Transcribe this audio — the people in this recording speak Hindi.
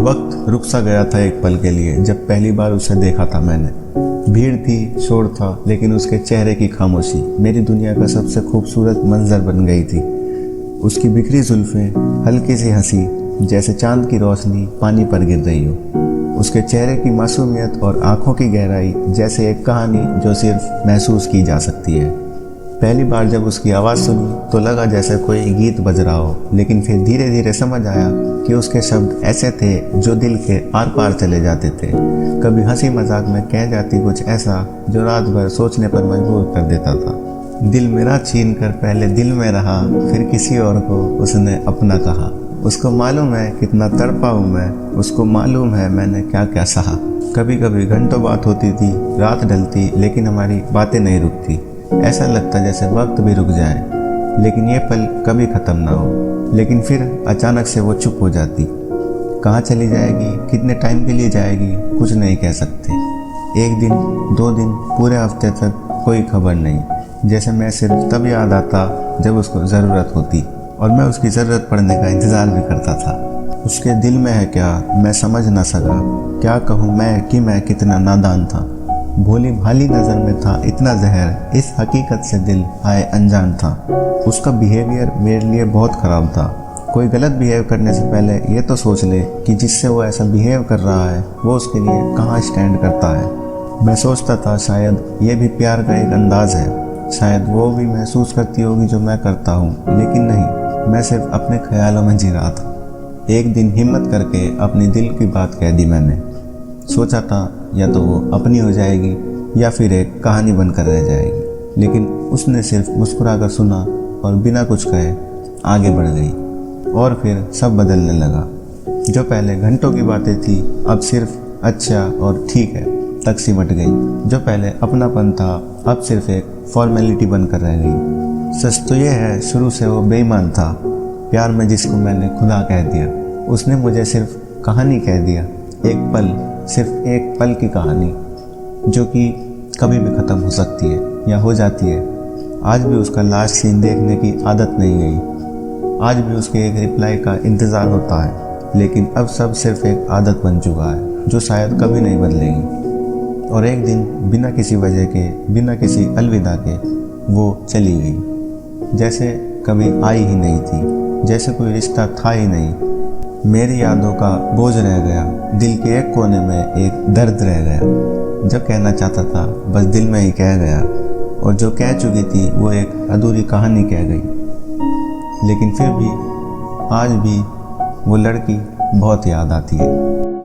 वक्त रुक सा गया था एक पल के लिए जब पहली बार उसे देखा था मैंने। भीड़ थी, शोर था, लेकिन उसके चेहरे की खामोशी मेरी दुनिया का सबसे खूबसूरत मंजर बन गई थी। उसकी बिखरी जुल्फें, हल्की सी हंसी, जैसे चांद की रोशनी पानी पर गिर रही हो। उसके चेहरे की मासूमियत और आंखों की गहराई जैसे एक कहानी जो सिर्फ महसूस की जा सकती है। पहली बार जब उसकी आवाज़ सुनी तो लगा जैसे कोई गीत बज रहा हो, लेकिन फिर धीरे धीरे समझ आया कि उसके शब्द ऐसे थे जो दिल के आर पार चले जाते थे। कभी हंसी मजाक में कह जाती कुछ ऐसा जो रात भर सोचने पर मजबूर कर देता था। दिल मेरा छीन कर पहले दिल में रहा, फिर किसी और को उसने अपना कहा। उसको मालूम है कितना तड़पा हूँ मैं, उसको मालूम है मैंने क्या क्या सहा। कभी कभी घंटों बात होती थी, रात ढलती, लेकिन हमारी बातें नहीं रुकती। ऐसा लगता जैसे वक्त भी रुक जाए, लेकिन ये पल कभी ख़त्म ना हो। लेकिन फिर अचानक से वो चुप हो जाती। कहाँ चली जाएगी, कितने टाइम के लिए जाएगी, कुछ नहीं कह सकते। एक दिन, 2 दिन, पूरे हफ्ते तक कोई खबर नहीं। जैसे मैं सिर्फ तब याद आता जब उसको ज़रूरत होती, और मैं उसकी ज़रूरत पड़ने का इंतज़ार भी करता था। उसके दिल में है क्या, मैं समझ ना सका। क्या कहूँ मैं कि मैं कितना नादान था। भोली भाली नज़र में था इतना जहर, इस हकीकत से दिल आए अनजान था। उसका बिहेवियर मेरे लिए बहुत ख़राब था। कोई गलत बिहेव करने से पहले ये तो सोच ले कि जिससे वो ऐसा बिहेव कर रहा है वो उसके लिए कहाँ स्टैंड करता है। मैं सोचता था शायद ये भी प्यार का एक अंदाज़ है, शायद वो भी महसूस करती होगी जो मैं करता हूँ, लेकिन नहीं, मैं सिर्फ अपने ख्यालों में जी रहा था। एक दिन हिम्मत करके अपनी दिल की बात कह दी मैंने। सोचा था या तो वो अपनी हो जाएगी या फिर एक कहानी बनकर रह जाएगी, लेकिन उसने सिर्फ मुस्कुराकर सुना और बिना कुछ कहे आगे बढ़ गई। और फिर सब बदलने लगा। जो पहले घंटों की बातें थी अब सिर्फ अच्छा और ठीक है तक सिमट गई। जो पहले अपनापन था अब सिर्फ एक फॉर्मेलिटी बनकर रह गई। सच तो ये है, शुरू से वो बेईमान था। प्यार में जिसको मैंने खुदा कह दिया, उसने मुझे सिर्फ कहानी कह दिया। एक पल, सिर्फ एक पल की कहानी जो कि कभी भी ख़त्म हो सकती है या हो जाती है। आज भी उसका लास्ट सीन देखने की आदत नहीं गई। आज भी उसके एक रिप्लाई का इंतज़ार होता है, लेकिन अब सब सिर्फ एक आदत बन चुका है जो शायद कभी नहीं बदलेगी। और एक दिन बिना किसी वजह के, बिना किसी अलविदा के वो चली गई, जैसे कभी आई ही नहीं थी, जैसे कोई रिश्ता था ही नहीं। मेरी यादों का बोझ रह गया, दिल के एक कोने में एक दर्द रह गया। जो कहना चाहता था बस दिल में ही कह गया, और जो कह चुकी थी वो एक अधूरी कहानी कह गई। लेकिन फिर भी आज भी वो लड़की बहुत याद आती है।